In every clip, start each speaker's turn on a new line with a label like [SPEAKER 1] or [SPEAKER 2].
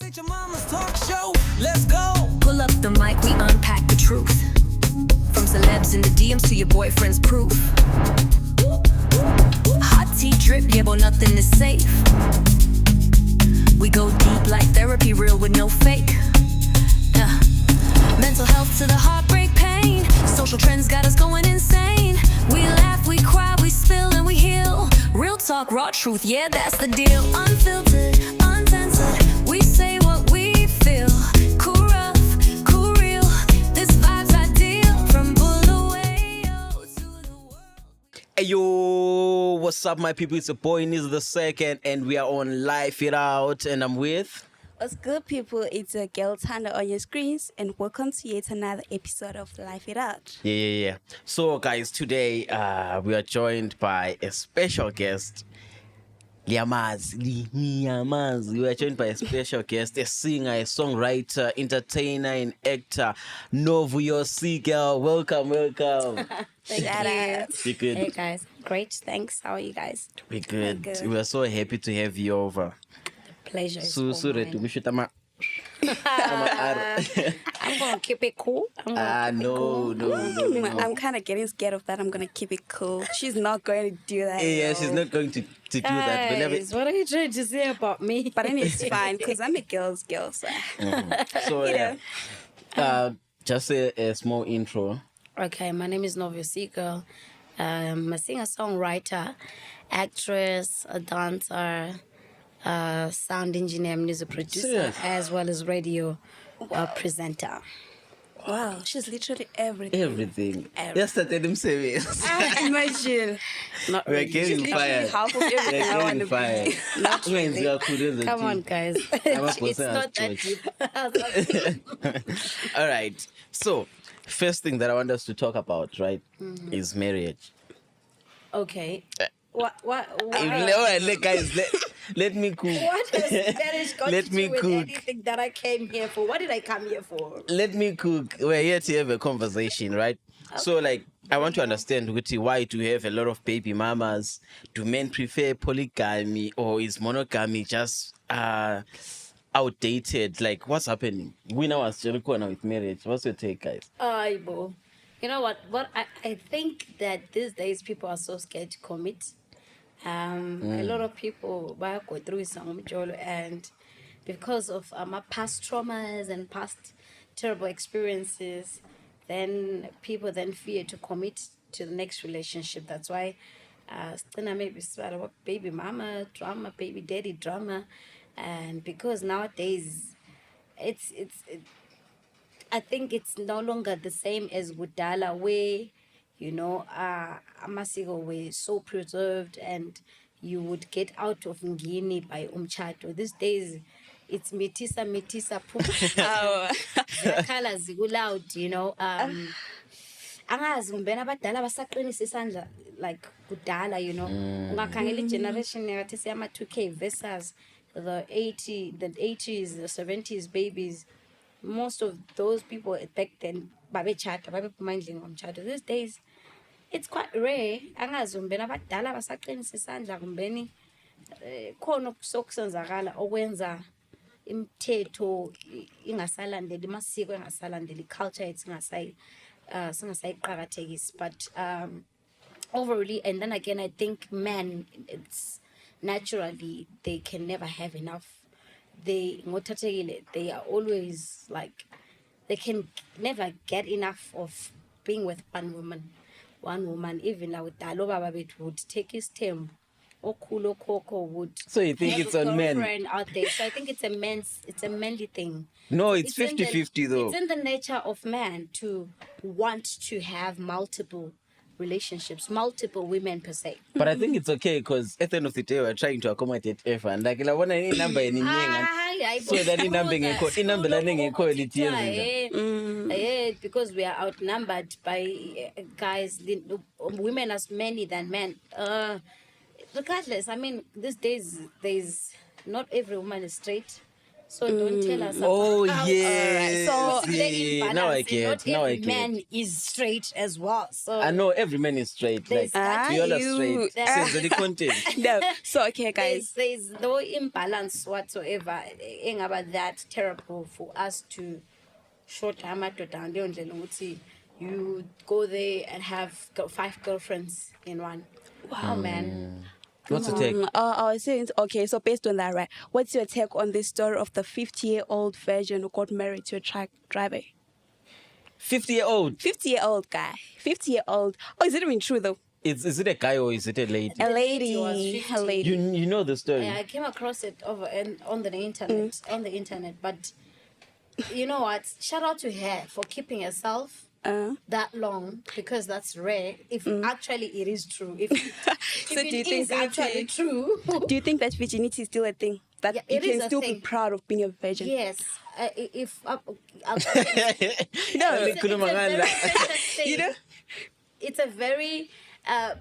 [SPEAKER 1] Ain't your mama's talk show. Let's go.
[SPEAKER 2] Pull up the mic, we unpack the truth. From celebs in the DMs to your boyfriend's proof. Hot tea drip, yeah, but nothing is safe. We go deep like therapy, real with no fake. Mental health to the heartbreak pain. Social trends got us going insane. We laugh, we cry, we spill and we heal. Real talk, raw truth, yeah, that's the deal. Unfiltered, uncensored, we say what we feel. Cool rough, cool real, this vibe's ideal. From Bulawayo to the world.
[SPEAKER 3] Hey yo, what's up, my people? It's your boy Neezy the second, and we are on Life It Out, and I'm with.
[SPEAKER 4] What's good, people? It's a girl Tanda on your screens, and welcome to yet another episode of Life It Out.
[SPEAKER 3] Yeah. So, guys, today we are joined by a special guest. We are joined by a special guest, a singer, a songwriter, entertainer, and actor, Novuyo Seagirl. Welcome.
[SPEAKER 4] Thank you.
[SPEAKER 3] You good?
[SPEAKER 4] Hey guys, great. Thanks. How are you guys?
[SPEAKER 3] We're good.
[SPEAKER 4] Good.
[SPEAKER 3] We are so happy to have you over.
[SPEAKER 4] Pleasure. is
[SPEAKER 3] So
[SPEAKER 4] all
[SPEAKER 3] sorry
[SPEAKER 4] mine.
[SPEAKER 3] to miss you, Tama.
[SPEAKER 4] I'm gonna keep it cool.
[SPEAKER 3] No.
[SPEAKER 4] I'm kind of getting scared of that. I'm gonna keep it cool. She's not going to do that.
[SPEAKER 3] Yeah, she's not going to do that. Whenever,
[SPEAKER 5] Guys, what are you trying to say about me?
[SPEAKER 4] But then it's fine because I'm a girl's girl. So.
[SPEAKER 3] so
[SPEAKER 4] You
[SPEAKER 3] just a small intro.
[SPEAKER 5] Okay, my name is Novuyo Seagirl. I'm a singer-songwriter, actress, a dancer, sound engineer, music producer,
[SPEAKER 3] Serious?
[SPEAKER 5] as well as radio presenter.
[SPEAKER 4] Wow, she's literally everything.
[SPEAKER 3] Everything.
[SPEAKER 4] Everything.
[SPEAKER 3] Yesterday, them service.
[SPEAKER 4] Imagine.
[SPEAKER 5] Not
[SPEAKER 3] We're
[SPEAKER 5] really.
[SPEAKER 3] getting
[SPEAKER 4] Literally
[SPEAKER 3] fired.
[SPEAKER 4] half of everything I want to
[SPEAKER 3] fired.
[SPEAKER 4] be.
[SPEAKER 5] Not really. Come on, guys. It's not that deep.
[SPEAKER 3] All right. So, first thing that I want us to talk about, right, is marriage.
[SPEAKER 5] Okay. What?
[SPEAKER 3] Guys, let me cook.
[SPEAKER 5] What has marriage got
[SPEAKER 3] Let
[SPEAKER 5] to
[SPEAKER 3] me
[SPEAKER 5] do with
[SPEAKER 3] cook.
[SPEAKER 5] anything that I came here for? What did I come here for?
[SPEAKER 3] Let me cook. We're here to have a conversation, right? So, I want to understand, Guti, why do we have a lot of baby mamas? Do men prefer polygamy, or is monogamy just outdated? Like, what's happening? We now as Jericho now with marriage. What's your take, guys?
[SPEAKER 5] Bo. You know what? I think that these days people are so scared to commit. A lot of people go through some jolo, and because of my past traumas and past terrible experiences, then people then fear to commit to the next relationship. That's why maybe start about baby mama drama, baby daddy drama, and because nowadays I think it's no longer the same as Gudala, where, amasiko were so preserved and you would get out of ngini by umchato. These days, it's mitisa, ziyakhala zikuloud, angazi umbena abadala basaqinisa isandla like kudala, ungakhangela igeneration yathi siyama 2K versus the 80s, the 70s babies. Most of those people back then babechata babephumaendlini ngomchato. These days it's quite rare. Angazi umbena abadala basaqinisa isandla kumbeni khona sokusenzakala okwenza imithetho ingasalandeli amasiko engasalandeli culture yethu singasayiqhakathekisi. But overall, and then again, I think men, it's naturally they can never have enough. They are always like, they can never get enough of being with one woman. Even now with Dalo Baba would take his term. Okulo Koko would.
[SPEAKER 3] So you think
[SPEAKER 5] have
[SPEAKER 3] it's
[SPEAKER 5] a
[SPEAKER 3] on men?
[SPEAKER 5] girlfriend out there. So I think it's a manly thing.
[SPEAKER 3] No, it's
[SPEAKER 5] in the-
[SPEAKER 3] 50-50 though.
[SPEAKER 5] It's in the nature of man to want to have multiple relationships, multiple women per se.
[SPEAKER 3] But I think it's okay because at the end of the day, we're trying to accommodate everyone. Like, I want any number in so that in number
[SPEAKER 5] because we are outnumbered by guys, women as many than men. Regardless, I mean, these days, not every woman is straight. So don't tell us.
[SPEAKER 3] Oh,
[SPEAKER 5] about-
[SPEAKER 3] yes.
[SPEAKER 5] So
[SPEAKER 3] Yeah, now I get.
[SPEAKER 5] Not
[SPEAKER 3] Now I
[SPEAKER 5] every
[SPEAKER 3] get.
[SPEAKER 5] man is straight as well. So
[SPEAKER 3] I know every man is straight. Like,
[SPEAKER 5] There's-
[SPEAKER 3] we all are
[SPEAKER 4] you-
[SPEAKER 3] straight. Since the content.
[SPEAKER 4] No. So okay, guys.
[SPEAKER 5] there's no imbalance whatsoever. Ain't about that terrible for us to short amadoda nleyo ndlela ukuthi you go there and have 5 girlfriends in one. Wow, man.
[SPEAKER 3] What's the take?
[SPEAKER 4] I was saying, okay, so based on that, right, what's your take on this story of the 50-year-old virgin who got married to a truck driver?
[SPEAKER 3] 50-year-old.
[SPEAKER 4] 50-year-old guy. 50-year-old. Oh, is it even true, though?
[SPEAKER 3] Is it a guy or is it a lady?
[SPEAKER 4] A
[SPEAKER 5] lady was
[SPEAKER 4] lady.
[SPEAKER 5] 50.
[SPEAKER 4] A lady.
[SPEAKER 3] You know the story.
[SPEAKER 5] Yeah, I came across it over and on the internet, but you know what? Shout out to her for keeping herself that long, because that's rare. If actually it is true, if
[SPEAKER 4] So do you
[SPEAKER 5] it
[SPEAKER 4] think
[SPEAKER 5] is actually true,
[SPEAKER 4] Do you think that virginity is still a thing? That
[SPEAKER 5] Yeah,
[SPEAKER 4] you
[SPEAKER 5] it is
[SPEAKER 4] can
[SPEAKER 5] a
[SPEAKER 4] still be
[SPEAKER 5] thing.
[SPEAKER 4] proud of being a virgin?
[SPEAKER 5] yes. If
[SPEAKER 4] No.
[SPEAKER 5] it's a very precious thing.
[SPEAKER 4] You know?
[SPEAKER 5] It's a very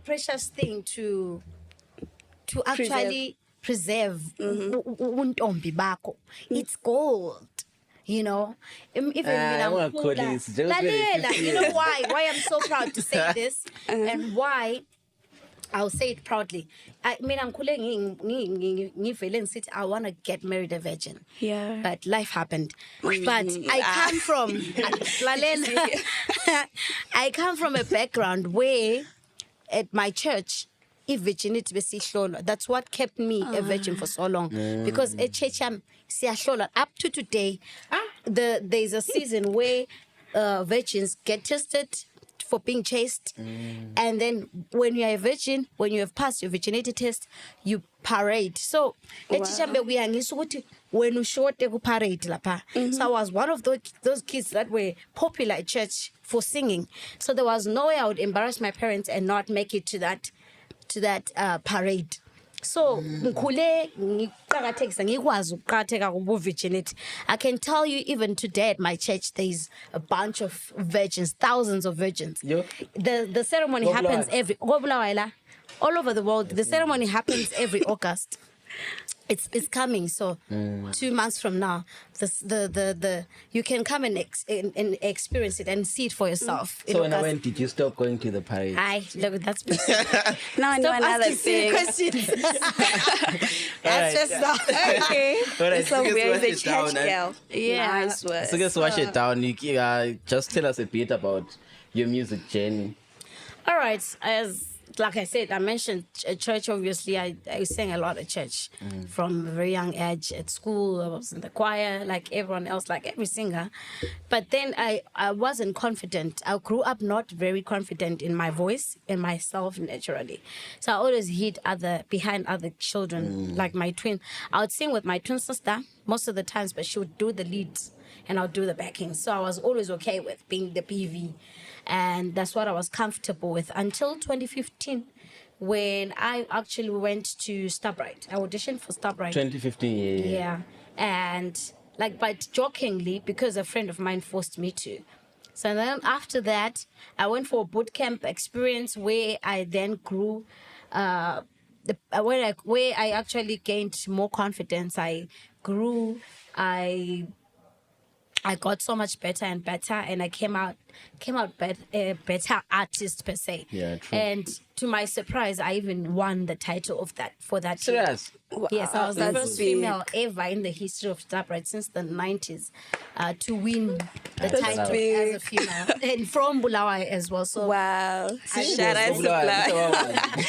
[SPEAKER 5] precious thing to actually preserve untombi bakho. It's gold. You know, even
[SPEAKER 3] I wanna
[SPEAKER 5] ngikhula-
[SPEAKER 3] call this just very
[SPEAKER 5] Lalela,
[SPEAKER 3] 50
[SPEAKER 5] you know why I'm so proud to say this and why I'll say it proudly. I mean, I'm ngivele I want to get married a virgin.
[SPEAKER 4] Yeah.
[SPEAKER 5] But life happened. But I come from Lalela, I come from a background where at my church, if virginity besihlolwa, that's what kept me a virgin for so long. Because at church siyahlolwa up to today. There's a season where virgins get tested for being chaste, and then when you are a virgin, when you have passed your virginity test, you parade. So we are when you short parade lapha. So I was one of those kids that were popular at church for singing. So there was no way I would embarrass my parents and not make it to that parade. So ngikhule ngiqhakathekisa ngikwazi ukuqhakatheka virginity. I can tell you even today at my church there's a bunch of virgins, thousands of virgins.
[SPEAKER 3] Yo.
[SPEAKER 5] The ceremony happens all over the world. The ceremony happens every August. It's coming, so 2 months from now, the you can come and experience it and see it for yourself.
[SPEAKER 3] So when did you stop going to the parade?
[SPEAKER 5] Look, that's
[SPEAKER 4] Now I know
[SPEAKER 5] stop
[SPEAKER 4] another
[SPEAKER 5] asking silly
[SPEAKER 4] thing.
[SPEAKER 5] questions. That's
[SPEAKER 3] Alright.
[SPEAKER 5] just not.
[SPEAKER 4] Okay.
[SPEAKER 3] Alright,
[SPEAKER 4] So
[SPEAKER 3] so
[SPEAKER 4] where is
[SPEAKER 3] guess
[SPEAKER 4] the
[SPEAKER 3] what
[SPEAKER 4] church
[SPEAKER 3] it down,
[SPEAKER 4] girl?
[SPEAKER 5] Yeah.
[SPEAKER 4] Nice word.
[SPEAKER 3] So just wash it down. You just tell us a bit about your music journey.
[SPEAKER 5] All right, like I said, I mentioned church. Obviously, I sang a lot at church from a very young age. At school, I was in the choir, like everyone else, like every singer. But then I wasn't confident. I grew up not very confident in my voice and myself naturally. So I always hid behind other children, like my twin. I would sing with my twin sister most of the times, but she would do the leads and I'll do the backing. So I was always okay with being the PV. And that's what I was comfortable with until 2015 when I actually went to Starbright. I auditioned for Starbright.
[SPEAKER 3] 2015,
[SPEAKER 5] Yeah. And but jokingly, because a friend of mine forced me to. So then after that, I went for a boot camp experience where I then grew, where I actually gained more confidence. I grew, I got so much better and better, and I came out better artist per se.
[SPEAKER 3] Yeah, true.
[SPEAKER 5] And to my surprise, I even won the title of that year.
[SPEAKER 3] Serious?
[SPEAKER 5] Yes, I was the
[SPEAKER 4] That's
[SPEAKER 5] first
[SPEAKER 4] big.
[SPEAKER 5] female ever in the history of Starbright since the 90s to win the
[SPEAKER 3] That's
[SPEAKER 5] title
[SPEAKER 4] big.
[SPEAKER 5] as a female, and from Bulawayo as well. So
[SPEAKER 4] Wow.
[SPEAKER 5] Yes,
[SPEAKER 4] Shout out to Black.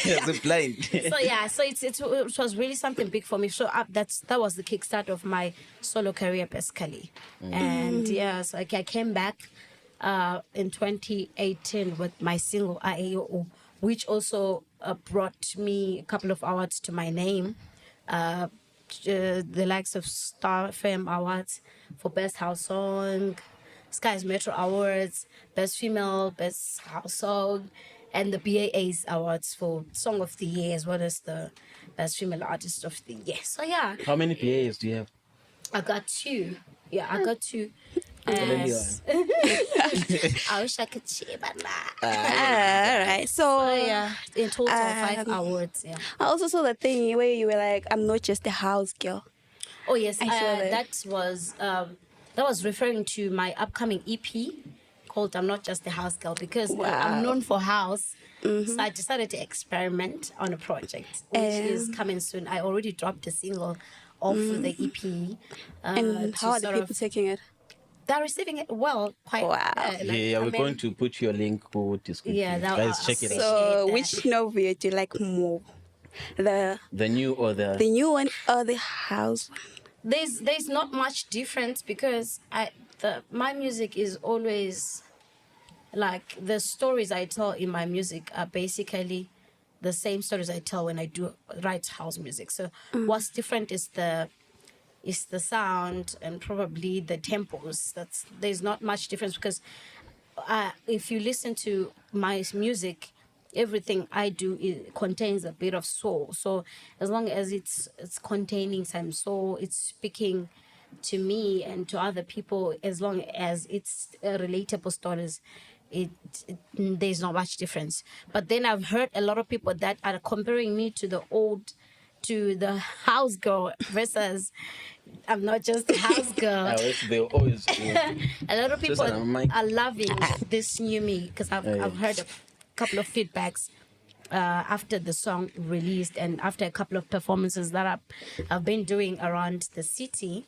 [SPEAKER 3] It's blind.
[SPEAKER 5] so yeah, so it was really something big for me. So that was the kickstart of my solo career basically. And yeah, so I came back in 2018 with my single IAO, which also brought me a couple of awards to my name. The likes of Star Fame Awards for Best House Song, Skies Metro Awards, Best Female, Best House Song, and the BAA's Awards for Song of the Year, as well as the Best Female Artist of the Year. So yeah,
[SPEAKER 3] How many PAs do you have?
[SPEAKER 5] I got 2. Yeah, I got 2.
[SPEAKER 3] Only
[SPEAKER 5] Yes. I wish I could share, but nah.
[SPEAKER 4] All right. So
[SPEAKER 5] Yeah, in total 5 awards. Yeah.
[SPEAKER 4] I also saw the thing where you were like, I'm not just a house girl.
[SPEAKER 5] Oh yes,
[SPEAKER 4] I saw that.
[SPEAKER 5] that was referring to my upcoming EP called "I'm Not Just a House Girl" because
[SPEAKER 4] Wow. Mm-hmm.
[SPEAKER 5] I'm known for house. So I decided to experiment on a project which is coming soon. I already dropped a single off the EP.
[SPEAKER 4] And
[SPEAKER 5] to
[SPEAKER 4] how are the
[SPEAKER 5] sort
[SPEAKER 4] people
[SPEAKER 5] of-
[SPEAKER 4] taking it?
[SPEAKER 5] They're receiving it well, quite.
[SPEAKER 4] Wow.
[SPEAKER 3] Yeah, we're
[SPEAKER 5] I mean,
[SPEAKER 3] going to put your link for description.
[SPEAKER 5] Yeah, that-
[SPEAKER 3] Guys,
[SPEAKER 5] I'll
[SPEAKER 3] check it
[SPEAKER 5] say
[SPEAKER 3] out.
[SPEAKER 4] So,
[SPEAKER 5] that.
[SPEAKER 4] which Novuyo do you like more? The
[SPEAKER 3] The new or the
[SPEAKER 4] new one or the house one?
[SPEAKER 5] There's not much difference because my music is always like the stories I tell in my music are basically the same stories I tell when I do write house music. So what's different is the sound and probably the tempos. There's not much difference because if you listen to my music, everything I do contains a bit of soul. So as long as it's containing some soul, it's speaking to me and to other people. As long as it's relatable stories, there's not much difference. But then I've heard a lot of people that are comparing me to the house girl versus I'm not just a house girl.
[SPEAKER 3] they always do.
[SPEAKER 5] A lot of people
[SPEAKER 3] Susan, I'm like-
[SPEAKER 5] are loving this new me because I've heard a couple of feedbacks after the song released and after a couple of performances that I've been doing around the city.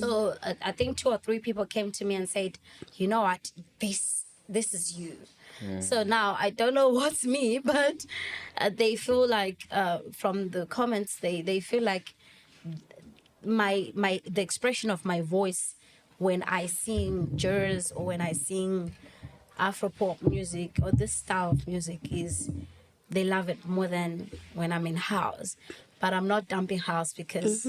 [SPEAKER 5] So I think 2 or 3 people came to me and said, you know what, this is you. So now I don't know what's me, but they feel like from the comments they feel like the expression of my voice when I sing jazz or when I sing Afropop music or this style of music they love it more than when I'm in house. But I'm not dumping house because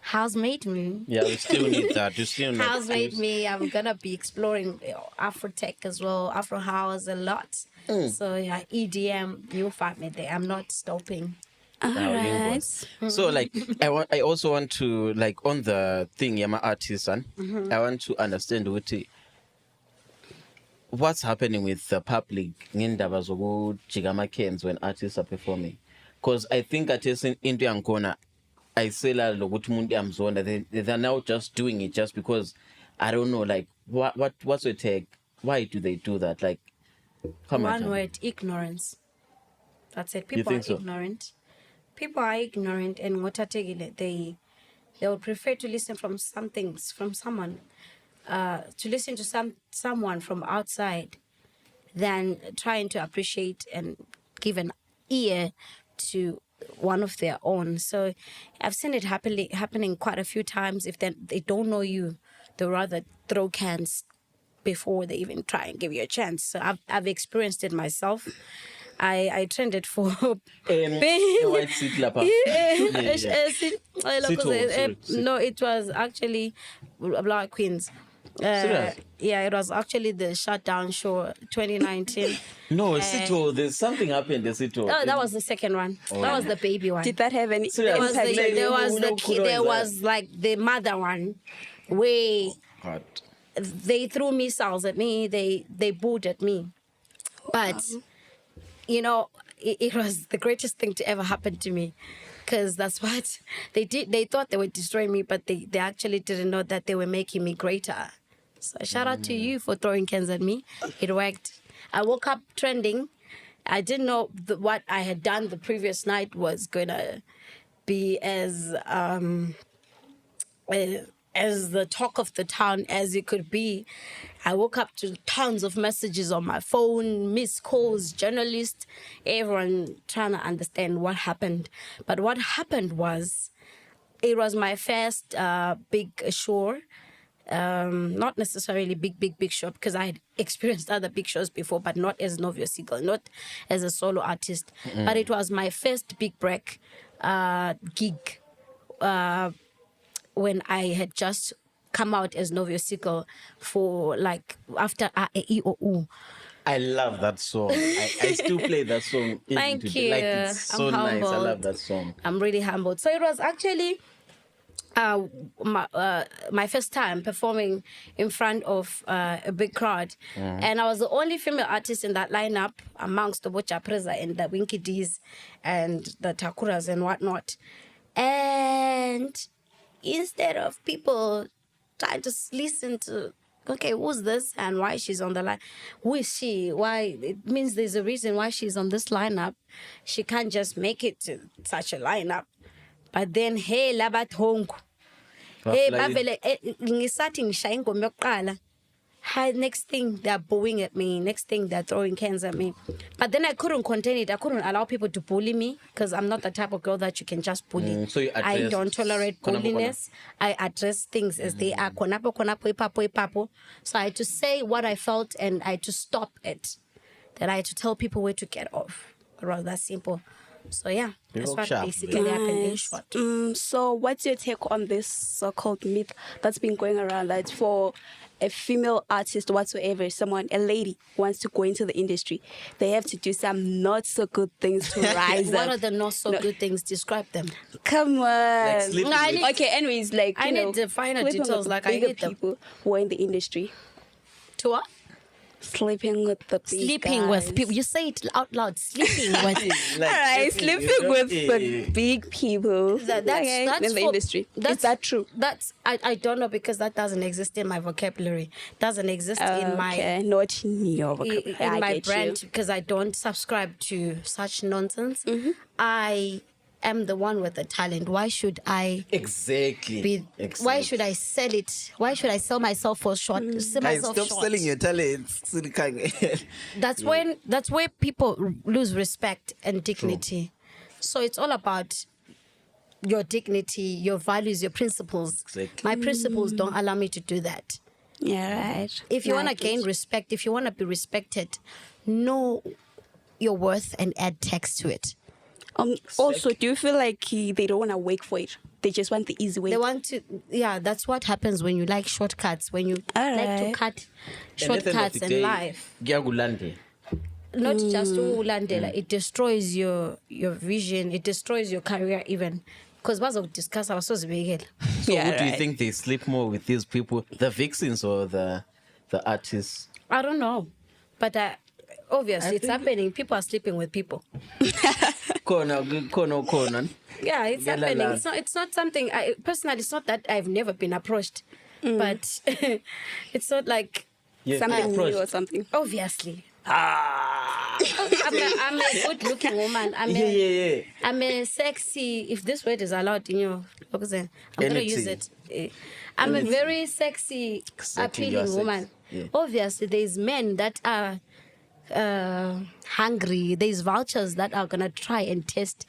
[SPEAKER 5] house made me.
[SPEAKER 3] Yeah, we still need that. You still need
[SPEAKER 5] House made me. I'm gonna be exploring Afro tech as well, Afro house a lot. So yeah, EDM, you'll find me there. I'm not stopping.
[SPEAKER 4] All right.
[SPEAKER 3] So like I also want to like on the thing Yama artisan, I want to understand what's happening with the public ngendaba zokujika ama-cans when artists are performing. Because I think artists into yankona ayisela lokuthi umuntu yamzonda, they're now just doing it just because I don't know, like what's your take? Why do they do that? Like
[SPEAKER 5] One word, ignorance. That's it. People
[SPEAKER 3] think
[SPEAKER 5] are
[SPEAKER 3] so?
[SPEAKER 5] ignorant. People are ignorant and they would prefer to listen from someone, to listen to someone from outside than trying to appreciate and give an ear to one of their own. So I've seen it happening quite a few times. If they don't know you, they'd rather throw cans before they even try and give you a chance. So I've experienced it myself. I trended for
[SPEAKER 3] white seat lapper.
[SPEAKER 5] No, it was actually Black Queens.
[SPEAKER 3] Serious?
[SPEAKER 5] Yeah, it was actually the shutdown show 2019.
[SPEAKER 3] No, Sito, there's something happened in Sito.
[SPEAKER 5] Oh, that was the second one. That was the baby one.
[SPEAKER 4] Did that have any
[SPEAKER 5] There was
[SPEAKER 4] impact?
[SPEAKER 5] there was like the mother one where
[SPEAKER 3] God.
[SPEAKER 5] they threw missiles at me, they booed at me. But you know, it was the greatest thing to ever happen to me. Because that's what they did. They thought they would destroy me, but they actually didn't know that they were making me greater. So shout out to you for throwing cans at me. It worked. I woke up trending. I didn't know what I had done the previous night was going to be as the talk of the town as it could be. I woke up to tons of messages on my phone, missed calls, journalists, everyone trying to understand what happened. But what happened was, it was my first big show. Not necessarily big show, because I had experienced other big shows before, but not as Novuyo Seagirl, not as a solo artist. But it was my first big break gig when I had just come out as Novuyo Seagirl for like after EOU.
[SPEAKER 3] I love that song. I still play that song.
[SPEAKER 5] Thank
[SPEAKER 3] today.
[SPEAKER 5] you.
[SPEAKER 3] Like, it's so
[SPEAKER 5] I'm
[SPEAKER 3] nice. I
[SPEAKER 5] humbled.
[SPEAKER 3] love that song.
[SPEAKER 5] I'm really humbled. So it was actually my first time performing in front of a big crowd. And I was the only female artist in that lineup amongst the Bocha Preza and the Winky D's and the Takuras and whatnot. And instead of people trying to listen to, okay, who's this and why she's on the line? Who is she? Why? It means there's a reason why she's on this lineup. She can't just make it to such a lineup. But then, hey, labat honku. Hey, bavele, ngisathi ngishaya ingoma yokuqala. Hi, next thing they're booing at me. Next thing they're throwing cans at me. But then I couldn't contain it. I couldn't allow people to bully me because I'm not the type of girl that you can just bully.
[SPEAKER 3] So you
[SPEAKER 5] I
[SPEAKER 3] addressed
[SPEAKER 5] don't tolerate bulliness. I address things as they are. Konapo, ipapo. So I had to say what I felt and I had to stop it. Then I had to tell people where to get off. Around that simple. So yeah, that's what basically happened in short.
[SPEAKER 4] So what's your take on this so-called myth that's been going around that for a female artist whatsoever, a lady wants to go into the industry, they have to do some not so good things to rise
[SPEAKER 5] What
[SPEAKER 4] up?
[SPEAKER 5] are the not so good things? Describe them.
[SPEAKER 4] Come on.
[SPEAKER 3] sleeping
[SPEAKER 5] I need-
[SPEAKER 4] Okay, anyways, like,
[SPEAKER 5] I need the finer
[SPEAKER 4] sleeping
[SPEAKER 5] details,
[SPEAKER 4] with
[SPEAKER 5] like, I
[SPEAKER 4] bigger
[SPEAKER 5] need them.
[SPEAKER 4] people who are in the industry.
[SPEAKER 5] To what?
[SPEAKER 4] Sleeping with the big
[SPEAKER 5] Sleeping
[SPEAKER 4] guys.
[SPEAKER 5] with people. You say it out loud. Sleeping with.
[SPEAKER 4] Alright, sleeping with the big people
[SPEAKER 5] That's
[SPEAKER 4] in the
[SPEAKER 5] for-
[SPEAKER 4] industry. Is that true?
[SPEAKER 5] That's I don't know because that doesn't exist in my vocabulary. Doesn't exist in my
[SPEAKER 4] Okay, not in your vocabulary. I
[SPEAKER 5] in my
[SPEAKER 4] get
[SPEAKER 5] brand
[SPEAKER 4] you.
[SPEAKER 5] because I don't subscribe to such nonsense.
[SPEAKER 4] Mm-hmm.
[SPEAKER 5] I am the one with the talent. Why should I
[SPEAKER 3] Exactly.
[SPEAKER 5] be?
[SPEAKER 3] Exactly.
[SPEAKER 5] Why should I sell it? Why should I sell myself for short? Sell
[SPEAKER 3] Guys,
[SPEAKER 5] myself
[SPEAKER 3] stop
[SPEAKER 5] short.
[SPEAKER 3] selling your talents.
[SPEAKER 5] That's where people lose respect and dignity. So it's all about your dignity, your values, your principles.
[SPEAKER 3] Exactly.
[SPEAKER 5] My principles don't allow me to do that.
[SPEAKER 4] Yeah, right.
[SPEAKER 5] If you
[SPEAKER 4] No,
[SPEAKER 5] want
[SPEAKER 4] I
[SPEAKER 5] to
[SPEAKER 4] get
[SPEAKER 5] gain
[SPEAKER 4] you.
[SPEAKER 5] respect, if you want to be respected, know your worth and add text to it.
[SPEAKER 4] Also, do you feel like they don't want to wait for it? They just want the easy way.
[SPEAKER 5] They want to, yeah, that's what happens when you like shortcuts, when you like to
[SPEAKER 4] Alright.
[SPEAKER 5] cut shortcuts in life. Not just ulandela, it destroys your vision, it destroys your career even. Because was of discuss our source begin.
[SPEAKER 3] So
[SPEAKER 4] Yeah,
[SPEAKER 3] who do you
[SPEAKER 4] right.
[SPEAKER 3] think they sleep more with these people? The vixens or the artists?
[SPEAKER 5] I don't know. But obviously it's happening. People are sleeping with people.
[SPEAKER 3] Kona.
[SPEAKER 5] Yeah, it's
[SPEAKER 3] Yeah,
[SPEAKER 5] happening.
[SPEAKER 3] la.
[SPEAKER 5] It's not something personally, it's not that I've never been approached. But it's not like
[SPEAKER 3] Yeah,
[SPEAKER 4] Something new or
[SPEAKER 3] approached.
[SPEAKER 4] something.
[SPEAKER 5] obviously.
[SPEAKER 3] Ah.
[SPEAKER 5] I'm a good looking woman.
[SPEAKER 3] Yeah.
[SPEAKER 5] I'm a sexy, if this word is allowed in your, I'm going to use it. I'm a very sexy,
[SPEAKER 3] Exactly, you are
[SPEAKER 5] appealing woman.
[SPEAKER 3] sexy. Yeah.
[SPEAKER 5] Obviously, there's men that are hungry. There's vultures that are going to try and test.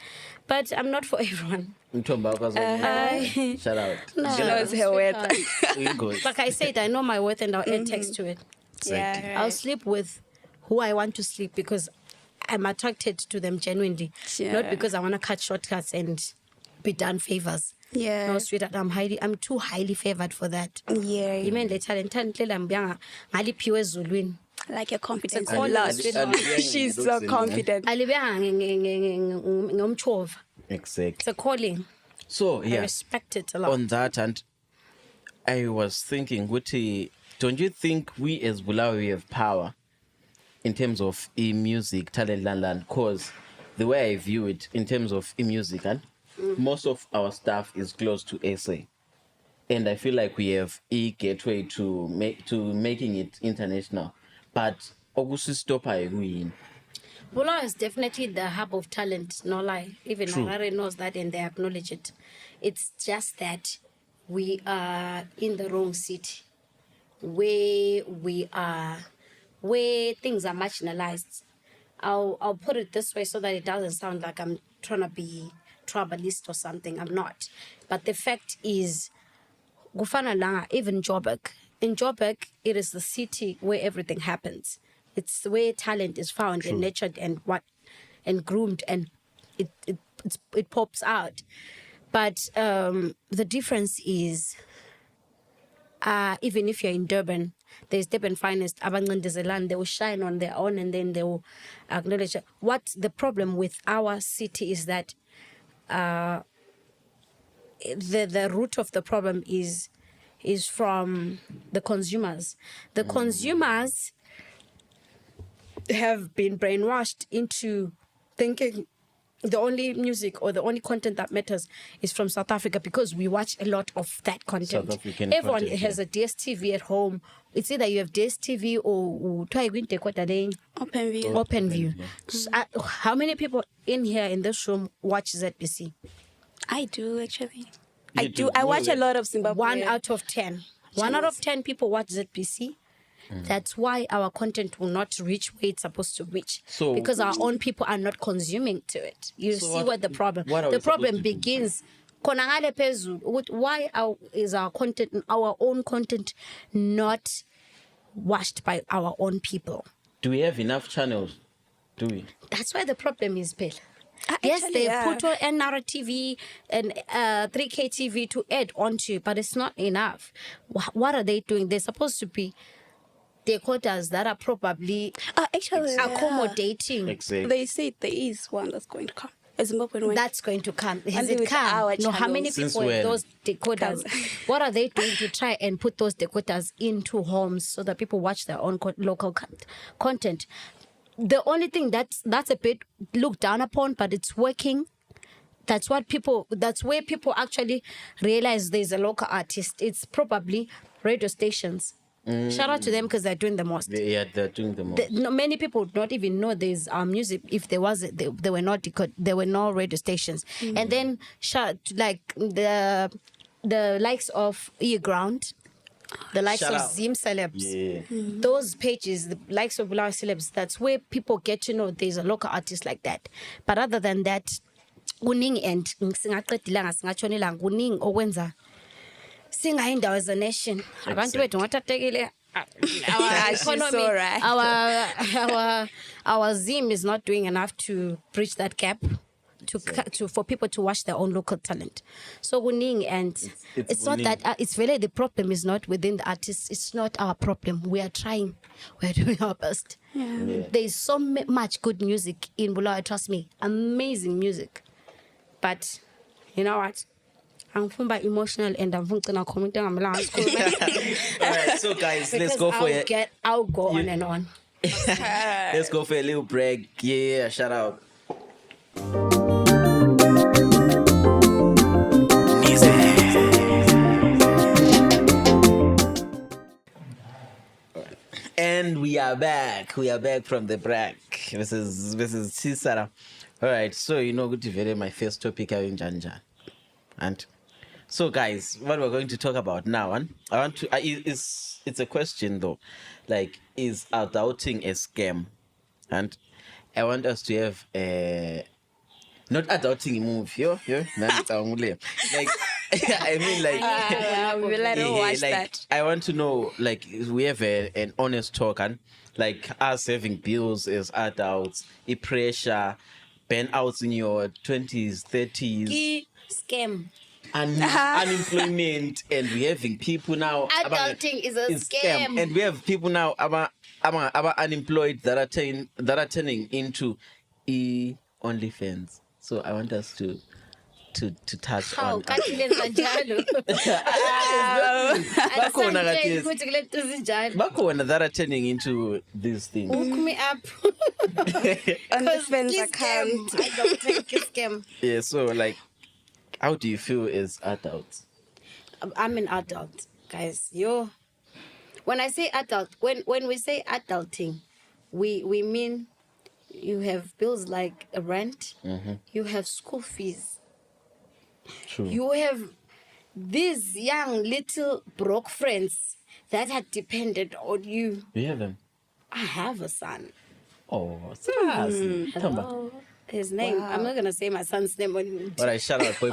[SPEAKER 5] But I'm not for everyone.
[SPEAKER 3] Mthomba wakwaZulu. Shout out.
[SPEAKER 5] No,
[SPEAKER 4] She knows her worth.
[SPEAKER 3] You go.
[SPEAKER 5] Like I said, I know my worth and I'll add text to it.
[SPEAKER 3] Exactly.
[SPEAKER 5] I'll sleep with who I want to sleep because I'm attracted to them genuinely.
[SPEAKER 4] Yeah.
[SPEAKER 5] Not because I want to cut shortcuts and be done favors.
[SPEAKER 4] Yeah.
[SPEAKER 5] No, sweetheart, I'm too highly favored for that.
[SPEAKER 4] Yeah.
[SPEAKER 5] Even the talent ngaliphiwe ezulwini.
[SPEAKER 4] Like your confidence
[SPEAKER 5] It's a
[SPEAKER 4] a
[SPEAKER 5] call,
[SPEAKER 4] lot.
[SPEAKER 5] sweetheart.
[SPEAKER 4] She's so confident.
[SPEAKER 5] Alibanga ngomchova.
[SPEAKER 3] Exactly.
[SPEAKER 5] It's a calling.
[SPEAKER 3] So
[SPEAKER 5] I
[SPEAKER 3] yeah,
[SPEAKER 5] respect it a lot.
[SPEAKER 3] on that, and I was thinking, Guti, don't you think we as Bulawayo have power in terms of music, talent, land? Because the way I view it, in terms of music, and most of our stuff is close to SA, and I feel like we have a gateway to making it international. But Ogusi Stopa win.
[SPEAKER 5] Bulawayo is definitely the hub of talent, no lie. Even
[SPEAKER 3] True.
[SPEAKER 5] Harare knows that and they acknowledge it. It's just that we are in the wrong city where things are marginalized. I'll put it this way so that it doesn't sound like I'm trying to be troublist or something. I'm not. But the fact is, Gufana Langa, even Joburg. In Joburg, it is the city where everything happens. It's where talent is found and nurtured and groomed and it pops out. But the difference is, even if you're in Durban, there's Durban finest, Abangandezeland, they will shine on their own and then they will acknowledge it. What the problem with our city is that the root of the problem is from the consumers. The consumers have been brainwashed into thinking the only music or the only content that matters is from South Africa because we watch a lot of that content.
[SPEAKER 3] South African
[SPEAKER 5] Everyone
[SPEAKER 3] content,
[SPEAKER 5] has a DSTV at home. It's either you have DSTV or
[SPEAKER 4] Open view.
[SPEAKER 5] Open view. So, how many people in here in this room watch ZBC?
[SPEAKER 4] I do actually.
[SPEAKER 3] You
[SPEAKER 4] I
[SPEAKER 3] do?
[SPEAKER 4] do. I watch
[SPEAKER 3] Wait.
[SPEAKER 4] a lot of Zimbabwe.
[SPEAKER 5] 1 out of 10. 1 out of 10 people watch ZBC. That's why our content will not reach where it's supposed to reach.
[SPEAKER 3] So-
[SPEAKER 5] because our own people are not consuming to it. You
[SPEAKER 3] So
[SPEAKER 5] see
[SPEAKER 3] what-
[SPEAKER 5] what the problem.
[SPEAKER 3] what are we
[SPEAKER 5] The problem
[SPEAKER 3] supposed to do?
[SPEAKER 5] begins. Khona ngale phezulu, why is our content, our own content, not watched by our own people?
[SPEAKER 3] Do we have enough channels? Do we?
[SPEAKER 5] That's why the problem is, Bill. Yes,
[SPEAKER 4] Actually,
[SPEAKER 5] they
[SPEAKER 4] yeah.
[SPEAKER 5] put on NRTV and 3K TV to add onto, but it's not enough. What are they doing? They're supposed to be decoders that are probably
[SPEAKER 4] Actually, yeah.
[SPEAKER 5] accommodating.
[SPEAKER 3] Exactly.
[SPEAKER 4] They say there is one that's going to come. A Zimbabwean one.
[SPEAKER 5] That's going to come. Has
[SPEAKER 4] And
[SPEAKER 5] it
[SPEAKER 4] with
[SPEAKER 5] come?
[SPEAKER 4] our
[SPEAKER 5] No, how many
[SPEAKER 4] channels.
[SPEAKER 3] Since
[SPEAKER 5] people
[SPEAKER 3] when?
[SPEAKER 5] have those decoders? What are they doing to try and put those decoders into homes so that people watch their own local content? The only thing that's a bit looked down upon, but it's working. That's where people actually realize there's a local artist. It's probably radio stations. Shout out to them because they're doing the most.
[SPEAKER 3] Yeah, they're doing the most.
[SPEAKER 5] Many people would not even know there's music if there was there were not there were no radio stations. And then like the likes of Ground, the likes
[SPEAKER 3] Shout
[SPEAKER 5] of
[SPEAKER 3] out.
[SPEAKER 5] Zim Celebs,
[SPEAKER 3] Yeah.
[SPEAKER 5] those pages, the likes of Bulawayo Celebs, that's where people get to know there's a local artist like that. But other than that, kuning and singaqedilanga singatshonelanga kuning okwenza singayindawo as a nation. Abantu bethu ngothathekile. Our economy,
[SPEAKER 4] so right.
[SPEAKER 5] our Zim is not doing enough to bridge that gap. For people to watch their own local talent. So kuning, and it's not
[SPEAKER 3] kuning.
[SPEAKER 5] that it's really the problem is not within the artists. It's not our problem. We are trying. We are doing our best.
[SPEAKER 3] Yeah.
[SPEAKER 5] There is so much good music in Bulawayo. Trust me, amazing music. But you know what? I'm feeling emotional and I'm feeling commenting on my
[SPEAKER 3] All right, so guys, let's go for it.
[SPEAKER 5] I'll go on and on.
[SPEAKER 3] Let's go for a little break. Yeah, shout out. And we are back. We are back from the break. This is Sisara. All right. So good to very my first topic in Janja. And so guys, what we're going to talk about now, I want to it's a question though. Like, is adulting a scam? And I want us to have not adulting move. Like I mean, like
[SPEAKER 4] we let her watch
[SPEAKER 3] like,
[SPEAKER 4] that.
[SPEAKER 3] I want to know, like, we have an honest talk, and like us having bills as adults, pressure, burnouts in your 20s, 30s,
[SPEAKER 5] Scam.
[SPEAKER 3] and unemployment, and we having people now.
[SPEAKER 5] Adulting is a scam.
[SPEAKER 3] and we have people now about unemployed that are turning into OnlyFans. So I want us to touch
[SPEAKER 5] How?
[SPEAKER 3] on.
[SPEAKER 5] Kanti lenza njalo.
[SPEAKER 3] Bakhona
[SPEAKER 5] Asangitsheli
[SPEAKER 3] kathesi.
[SPEAKER 5] ukuthi kule nto zinjalo.
[SPEAKER 3] Bakhona that are turning into these things.
[SPEAKER 5] Hook me up.
[SPEAKER 4] On the
[SPEAKER 5] Because
[SPEAKER 4] fence
[SPEAKER 5] kiss
[SPEAKER 4] account.
[SPEAKER 5] scam. I don't take kiss scam.
[SPEAKER 3] Yeah, so like, how do you feel as adults?
[SPEAKER 5] I'm an adult, guys. When I say adult, when we say adulting, we mean you have bills like a rent, you have school fees,
[SPEAKER 3] True.
[SPEAKER 5] you have these young little broke friends that are dependent on you.
[SPEAKER 3] You have them?
[SPEAKER 5] I have a son.
[SPEAKER 3] Oh, sassy.
[SPEAKER 5] Hello. His name, I'm not gonna say my son's name.
[SPEAKER 3] All right, shout out. Boy,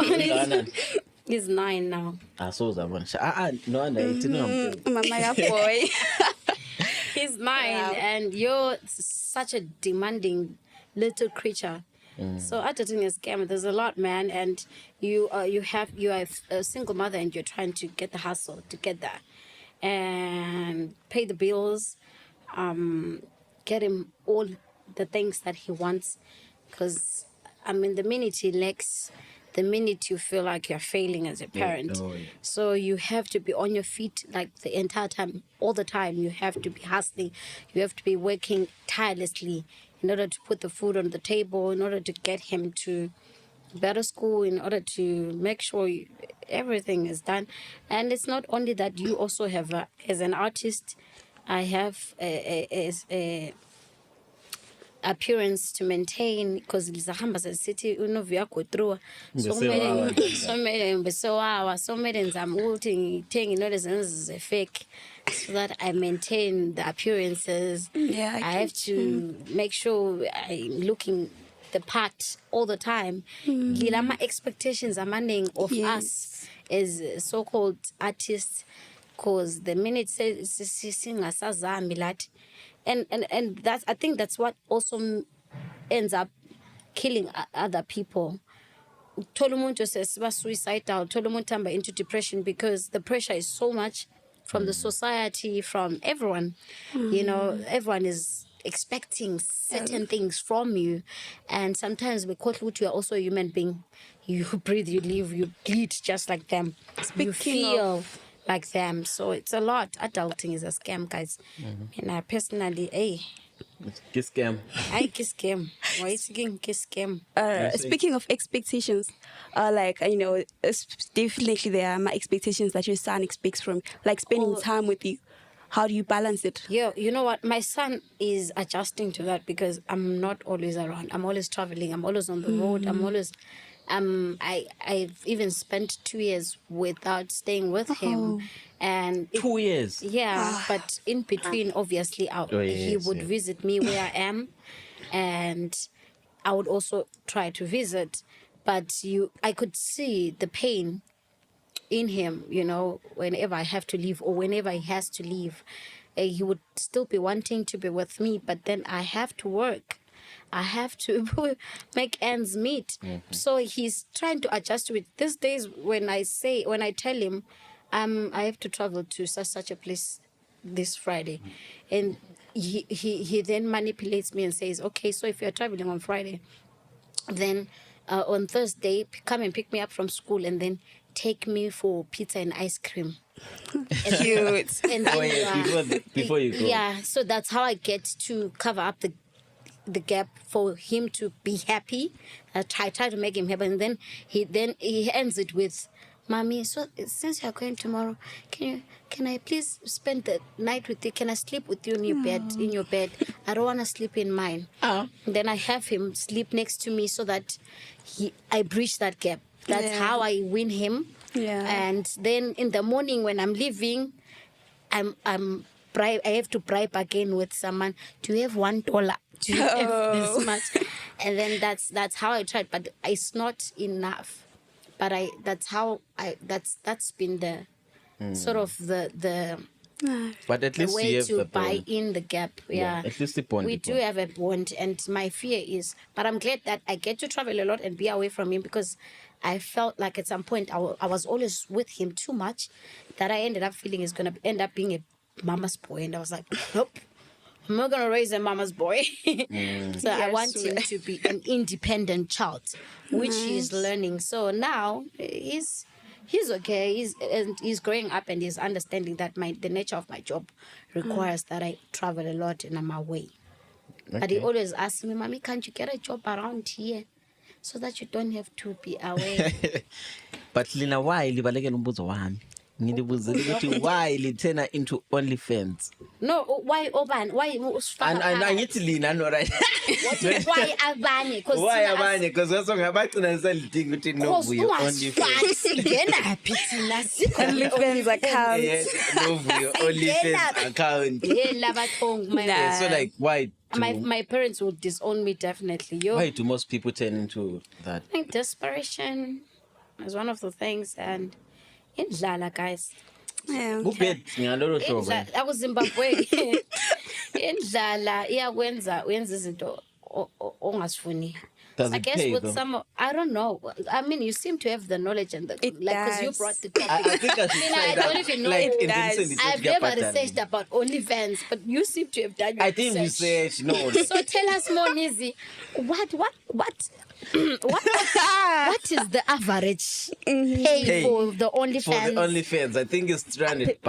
[SPEAKER 5] He's 9 now.
[SPEAKER 3] so that one. No, under 18. No.
[SPEAKER 4] Mama boy.
[SPEAKER 5] He's 9, and you're such a demanding little creature. So adulting is scam. There's a lot, man, and you are a single mother, and you're trying to get the hustle to get that, and pay the bills, get him all the things that he wants, because I mean, the minute he lacks, the minute you feel like you're failing as a parent.
[SPEAKER 3] Oh, yeah.
[SPEAKER 5] So you have to be on your feet like the entire time, all the time. You have to be hustling. You have to be working tirelessly. in order to put the food on the table, in order to get him to better school, in order to make sure everything is done. And it's not only that, you also have, as an artist, I have a appearance to maintain, because lizahamba city unovia go through so many ngizama ukuthi ngithenge into lezi fake, so that I maintain the appearances.
[SPEAKER 4] Yeah,
[SPEAKER 5] I have to make sure I'm looking the part all the time. Lama expectations amaning of us as so-called artists, because the minute singasazami lathi, and that's, I think that's what also ends up killing other people. Thola umuntu sesiba suicidal, thola umuntu hamba into depression, because the pressure is so much from the society, from everyone. You know, everyone is expecting certain things from you, and sometimes because you are also a human being, you breathe, you live, you bleed just like them. You feel like them. So it's a lot. Adulting is a scam, guys. And I personally,
[SPEAKER 3] Kiss scam.
[SPEAKER 5] I kiss scam. Why is it kiss scam?
[SPEAKER 4] Speaking of expectations, like, you know, definitely there are my expectations that your son expects from, like, spending time with you. How do you balance it?
[SPEAKER 5] Yeah, you know what? My son is adjusting to that, because I'm not always around. I'm always traveling. I'm always on the road. I'm always... I've even spent 2 years without staying with him, and
[SPEAKER 3] 2 years.
[SPEAKER 5] Yeah, but in between, obviously, he would visit me where I am, and I would also try to visit. But I could see the pain in him, you know, whenever I have to leave or whenever he has to leave. He would still be wanting to be with me, but then I have to work. I have to make ends meet. So he's trying to adjust to it. These days, when I tell him, I have to travel to such a place this Friday, and he then manipulates me and says, okay, so if you're traveling on Friday, then on Thursday, come and pick me up from school, and then take me for pizza and ice cream.
[SPEAKER 4] Cute.
[SPEAKER 5] And then,
[SPEAKER 3] before you go.
[SPEAKER 5] Yeah, so that's how I get to cover up the gap for him to be happy. I try to make him happy, and then he ends it with, "Mommy, so since you're going tomorrow, can I please spend the night with you? Can I sleep with you in your bed? I don't want to sleep in mine." Then I have him sleep next to me, so that I bridge that gap. That's how I win him.
[SPEAKER 4] Yeah.
[SPEAKER 5] And then in the morning when I'm leaving, I have to bribe again with someone. Do you have $1? Do you have this much? And then that's how I tried, but it's not enough. But that's been the sort of the
[SPEAKER 3] But at least
[SPEAKER 5] way
[SPEAKER 3] you have
[SPEAKER 5] to
[SPEAKER 3] the
[SPEAKER 5] buy
[SPEAKER 3] bond.
[SPEAKER 5] in the gap. Yeah.
[SPEAKER 3] At least the bond.
[SPEAKER 5] We do have a bond, and my fear is, but I'm glad that I get to travel a lot and be away from him, because I felt like at some point I was always with him too much, that I ended up feeling he's going to end up being a mama's boy. And I was like, nope, I'm not going to raise a mama's boy. So I want him to be an independent child, which he's learning. So now he's okay. He's growing up, and he's understanding that the nature of my job requires that I travel a lot and I'm away. Okay. But he always asks me, "Mommy, can't you get a job around here so that you don't have to be away?"
[SPEAKER 3] But Lina, why libalekela umbuzo wami? Ngilibuzile ukuthi why litena into OnlyFans?
[SPEAKER 5] No, why Oban? Why
[SPEAKER 3] And angithi Lina no right.
[SPEAKER 5] Why abanye?
[SPEAKER 3] Why abanye? Because that's why ngabagcina selidinga ukuthi Novuyo OnlyFans.
[SPEAKER 4] OnlyFans account.
[SPEAKER 3] Yes, Novuyo OnlyFans account. Yeah, so like why?
[SPEAKER 5] My parents would disown me definitely.
[SPEAKER 3] Why do most people turn into that?
[SPEAKER 5] I think desperation is one of the things, and indlala, guys.
[SPEAKER 4] Yeah.
[SPEAKER 5] I was Zimbabwe. Indlala iyakwenza izinto ongasifuni.
[SPEAKER 3] Does
[SPEAKER 5] I
[SPEAKER 3] it
[SPEAKER 5] guess
[SPEAKER 3] pay,
[SPEAKER 5] with
[SPEAKER 3] though?
[SPEAKER 5] some, I don't know. I mean, you seem to have the knowledge and the because you
[SPEAKER 4] does.
[SPEAKER 5] brought the topic.
[SPEAKER 3] I think I should try
[SPEAKER 5] I
[SPEAKER 3] that.
[SPEAKER 5] don't even know.
[SPEAKER 3] Like,
[SPEAKER 5] It
[SPEAKER 3] in
[SPEAKER 4] does.
[SPEAKER 3] Vincent,
[SPEAKER 5] I've never researched about OnlyFans, but you seem to have done your
[SPEAKER 3] I think research, no.
[SPEAKER 5] So tell us more, Neezy. What is the average pay for the
[SPEAKER 3] For
[SPEAKER 5] OnlyFans?
[SPEAKER 3] the OnlyFans, I think it's $300.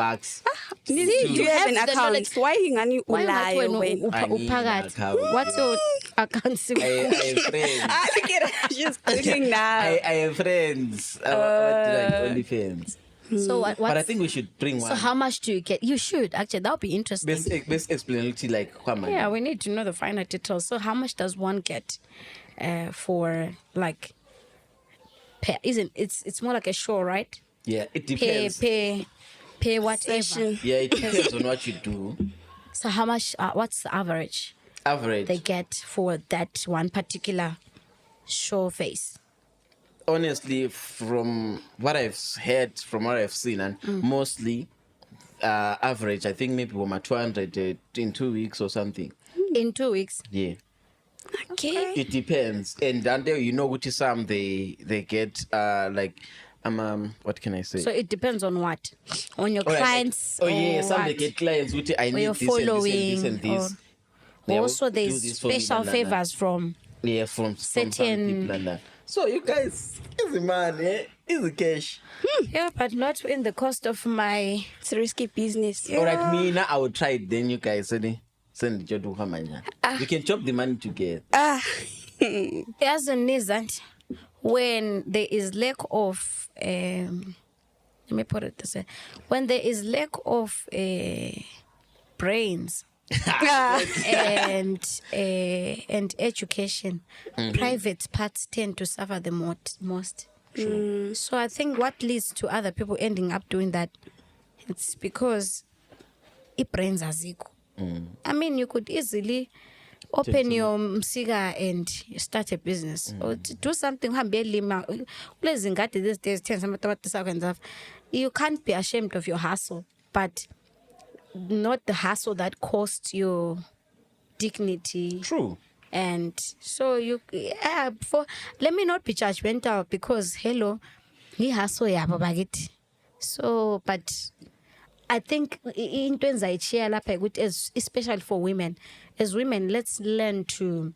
[SPEAKER 4] Neezy, do you have an
[SPEAKER 5] the
[SPEAKER 4] account?
[SPEAKER 5] knowledge.
[SPEAKER 4] Why you ngani
[SPEAKER 5] Why
[SPEAKER 4] ulayo
[SPEAKER 5] not
[SPEAKER 4] when?
[SPEAKER 3] I need an account.
[SPEAKER 5] What's your I can't see.
[SPEAKER 3] I have friends.
[SPEAKER 4] Ah, look at her. She's cooking now.
[SPEAKER 3] I have friends. Like OnlyFans.
[SPEAKER 5] So what?
[SPEAKER 3] But I think we should bring one.
[SPEAKER 5] So how much do you get? You should actually. That would be interesting.
[SPEAKER 3] Best explanatory, like how much?
[SPEAKER 5] Yeah, we need to know the finer details. So how much does one get for like pay? Isn't it's more like a show, right?
[SPEAKER 3] Yeah, it depends.
[SPEAKER 5] Pay whatever.
[SPEAKER 4] Session.
[SPEAKER 3] Yeah, it depends on what you do.
[SPEAKER 5] So how much? What's the average
[SPEAKER 3] Average.
[SPEAKER 5] they get for that one particular show face?
[SPEAKER 3] Honestly, from what I've heard, from what I've seen, and mostly average, I think maybe about 200 in 2 weeks or something.
[SPEAKER 5] In 2 weeks.
[SPEAKER 3] Yeah,
[SPEAKER 4] Okay.
[SPEAKER 3] it depends. And then there, you know, which is some they get like what can I say?
[SPEAKER 5] So it depends on what? On your
[SPEAKER 3] Or like-
[SPEAKER 5] clients.
[SPEAKER 3] oh yeah,
[SPEAKER 5] or
[SPEAKER 3] some they
[SPEAKER 5] what?
[SPEAKER 3] get clients which I need
[SPEAKER 5] your
[SPEAKER 3] this and this and this and
[SPEAKER 5] following,
[SPEAKER 3] this.
[SPEAKER 5] or-
[SPEAKER 3] They will
[SPEAKER 5] Also,
[SPEAKER 3] do
[SPEAKER 5] there's
[SPEAKER 3] this for me,
[SPEAKER 5] special
[SPEAKER 3] blah, blah, blah.
[SPEAKER 5] favors from.
[SPEAKER 3] Yeah, from some
[SPEAKER 5] Certain-
[SPEAKER 3] people and that. So you guys, easy man, easy cash.
[SPEAKER 5] Yeah, but not in the cost of my.
[SPEAKER 4] It's a risky business.
[SPEAKER 3] All right, me now I will try it. Then you guys send you to Hamanya. We can chop the money together.
[SPEAKER 5] As an isn't when there is lack of. Let me put it this way: when there is lack of brains. and education, private parts tend to suffer the most. So I think what leads to other people ending up doing that, it's because brains aziko. I mean, you could easily open your msika and start a business or do something. These days, you can't be ashamed of your hustle, but not the hustle that costs your dignity.
[SPEAKER 3] True.
[SPEAKER 5] And so let me not be judgmental because hello, he hustle yabo bagithi. So, but I think into enzayichiya lapha ukuthi especially for women, as women, let's learn to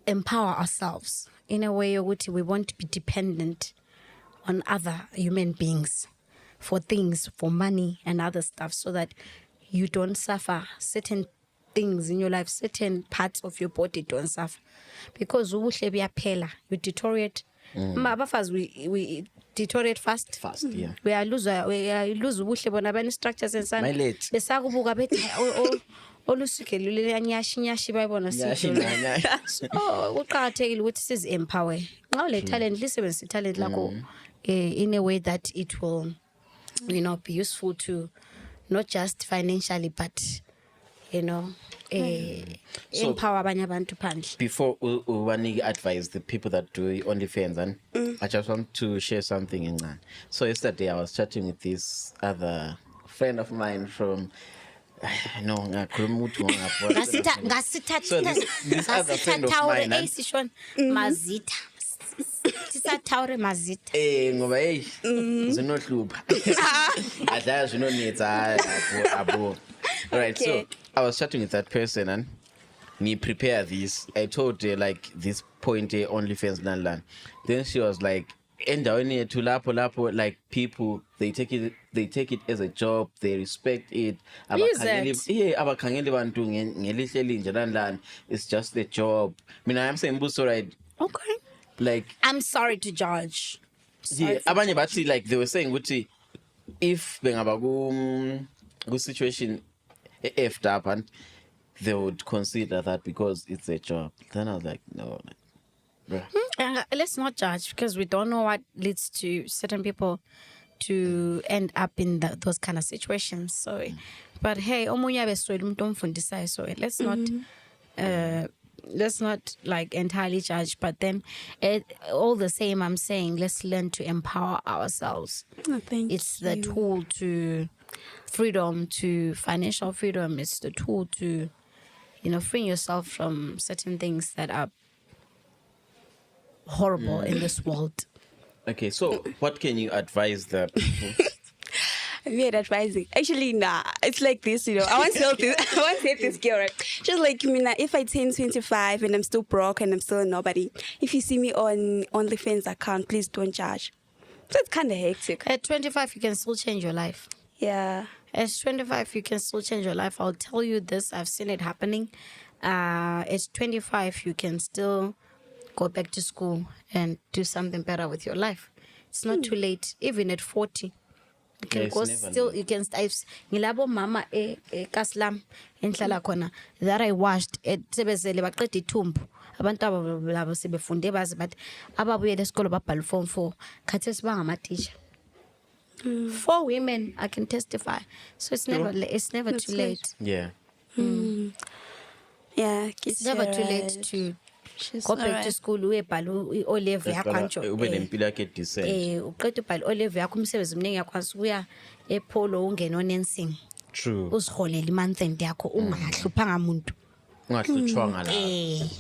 [SPEAKER 5] empower ourselves in a way ukuthi we won't be dependent on other human beings for things, for money and other stuff, so that you don't suffer certain things in your life, certain parts of your body don't suffer. Because ubuhle buyaphela, you deteriorate. Abafazi we deteriorate fast.
[SPEAKER 3] Fast, yeah.
[SPEAKER 5] We lose ubuhle bona bani structures and
[SPEAKER 3] My late.
[SPEAKER 5] besakubuka bethi olusikelule nyashi bayibona sithi kuqhakathekile ukuthi sizi-empower nxa ule talent lisebenzise talent lakho in a way that it will be useful to not just financially but empower abanye abantu phandle.
[SPEAKER 3] Before we advise the people that do OnlyFans, and I just want to share something in that. So yesterday I was chatting with this other friend of mine from
[SPEAKER 5] Ngasithatha
[SPEAKER 3] So this other friend of mine, and-
[SPEAKER 5] mazita tisathaure mazita
[SPEAKER 3] ngoba hey zinohlupha adla zinonetsa abo. All right, so I was chatting with that person and me prepare this. I told her like this point OnlyFans land. Then she was like, endaweni yethu lapho like people they take it as a job, they respect it. Abakhangeli bantu ngelihle elinje landlana. It's just a job. I'm saying buso right.
[SPEAKER 5] okay.
[SPEAKER 3] Like
[SPEAKER 5] I'm sorry to judge.
[SPEAKER 3] yeah, abanye bathi like they were saying ukuthi if bengaba ku situation effed up and they would consider that because it's a job. Then I was like, no. Bruh.
[SPEAKER 5] Let's not judge because we don't know what leads to certain people to end up in those kind of situations. So, but hey, omunye abeswele umuntu omfundisayo. So let's not like entirely judge. But then, all the same, I'm saying let's learn to empower ourselves. It's the tool to freedom, to financial freedom. It's the tool to, freeing yourself from certain things that are horrible in this world.
[SPEAKER 3] Okay, so what can you advise the people?
[SPEAKER 4] Weird advising. Actually, nah. It's like this, I once help this girl, right? She's like, if I turn 25 and I'm still broke and I'm still a nobody, if you see me on OnlyFans account, please don't charge. So it's kind of hectic.
[SPEAKER 5] At 25, you can still change your life.
[SPEAKER 4] Yeah.
[SPEAKER 5] At 25, you can still change your life. I'll tell you this. I've seen it happening. At 25, you can still go back to school and do something better with your life. It's not too late. Even at 40, you can
[SPEAKER 3] It's
[SPEAKER 5] go
[SPEAKER 3] never
[SPEAKER 5] still.
[SPEAKER 3] late.
[SPEAKER 5] You can. Ngilabo mama kaslam enhlala khona that I watched sebezele baqeda ithumbu. Abantu labo sebefunde bazi but ababuyele esikolo babhala form 4 khathesi bangama-teacher. 4 women I can testify, so it's never
[SPEAKER 4] That's
[SPEAKER 5] too late.
[SPEAKER 3] Yeah.
[SPEAKER 4] Yeah,
[SPEAKER 5] It's never too late to go back to school uyebhala o-level yakho antsho
[SPEAKER 3] ube nempilo yakhe decent.
[SPEAKER 5] uqeda ubhala o-level yakho umsebenzi omningi yakwazi ukuya epolo ungene onensing
[SPEAKER 3] True.
[SPEAKER 5] uziholele i-month end yakho ungahluphanga muntu.
[SPEAKER 3] Ungahlutshwanga la.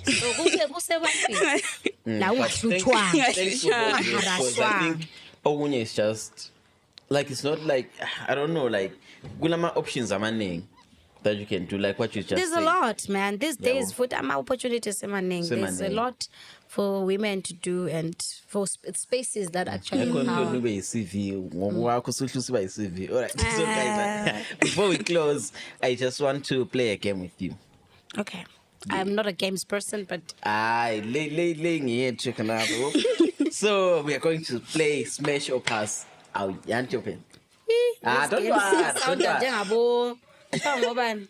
[SPEAKER 5] So kube kusebantwini la ungahlutshwanga
[SPEAKER 3] Thanks for all this, 'cause I think okunye is just like it's not like I don't know like kulama options amaningi that you can do like what you just
[SPEAKER 5] there's
[SPEAKER 3] said.
[SPEAKER 5] a lot, man. These days,
[SPEAKER 3] Yeah.
[SPEAKER 5] for opportunities, there's a
[SPEAKER 3] Semaningi.
[SPEAKER 5] lot for women to do and for spaces that actually
[SPEAKER 3] Akho into
[SPEAKER 5] empower.
[SPEAKER 3] ube yi-CV ngokwakho usuhlusiba yi-CV. All right. So guys, before we close, I just want to play a game with you.
[SPEAKER 5] Okay. I'm not a games person, but
[SPEAKER 3] Aye, lay chicken up. So we are going to play Smash or Pass. Aw, yanti open. Don't worry.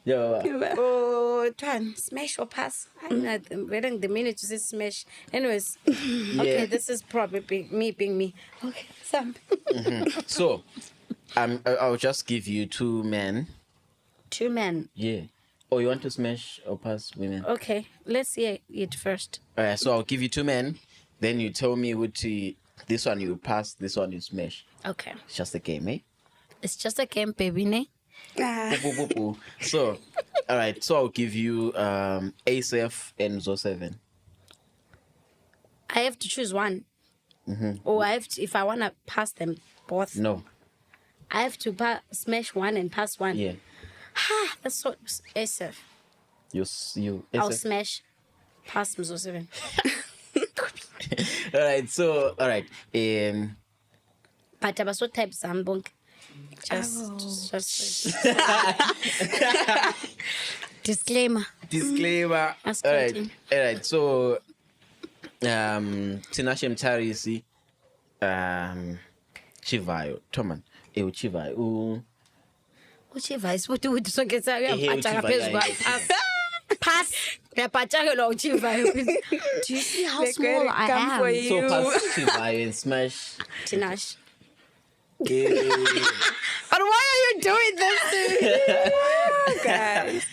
[SPEAKER 3] Yo,
[SPEAKER 5] Oh, Twan, smash or pass? I'm not reading the minute to say smash. Anyways, okay,
[SPEAKER 3] Yeah.
[SPEAKER 5] this is probably me being me. Okay, Sam.
[SPEAKER 3] so I'll just give you 2 men.
[SPEAKER 5] 2 men.
[SPEAKER 3] Yeah. Oh, you want to smash or pass women?
[SPEAKER 5] Okay, let's hear it first.
[SPEAKER 3] Alright, so I'll give you 2 men. Then you tell me this one you pass, this one you smash.
[SPEAKER 5] Okay.
[SPEAKER 3] It's just a game, eh?
[SPEAKER 5] It's just a game, baby, ne?
[SPEAKER 3] Boo, boo, boo. So, all right. So I'll give you ASF and Zo7.
[SPEAKER 5] I have to choose one. Or I have to, if I want to pass them both,
[SPEAKER 3] No.
[SPEAKER 5] I have to smash one and pass one.
[SPEAKER 3] Yeah.
[SPEAKER 5] That's so SF.
[SPEAKER 3] You.
[SPEAKER 5] I'll
[SPEAKER 3] ASF.
[SPEAKER 5] smash, pass Mzo 7.
[SPEAKER 3] All right. So, all right.
[SPEAKER 5] But I was so type Zambong. Just disclaimer.
[SPEAKER 3] Disclaimer.
[SPEAKER 5] That's
[SPEAKER 3] All right.
[SPEAKER 5] continue.
[SPEAKER 3] All right. So, Tinashe Mtarisi, Chivayo, Toman, Chivayo.
[SPEAKER 5] Uchiva isifuthi ukuthi sonke
[SPEAKER 3] Ehe,
[SPEAKER 5] sayapatha
[SPEAKER 3] uchiva,
[SPEAKER 5] ngaphezu
[SPEAKER 3] yeah,
[SPEAKER 5] kwa pass uyaphatshakelwa uchiva. Do you see how
[SPEAKER 4] They're
[SPEAKER 5] small
[SPEAKER 4] gonna
[SPEAKER 5] I
[SPEAKER 4] come for
[SPEAKER 5] am?
[SPEAKER 4] you.
[SPEAKER 3] So pass Chivayo and smash.
[SPEAKER 5] Tinash.
[SPEAKER 3] Eh,
[SPEAKER 5] But why are you doing this to me?
[SPEAKER 4] Guys.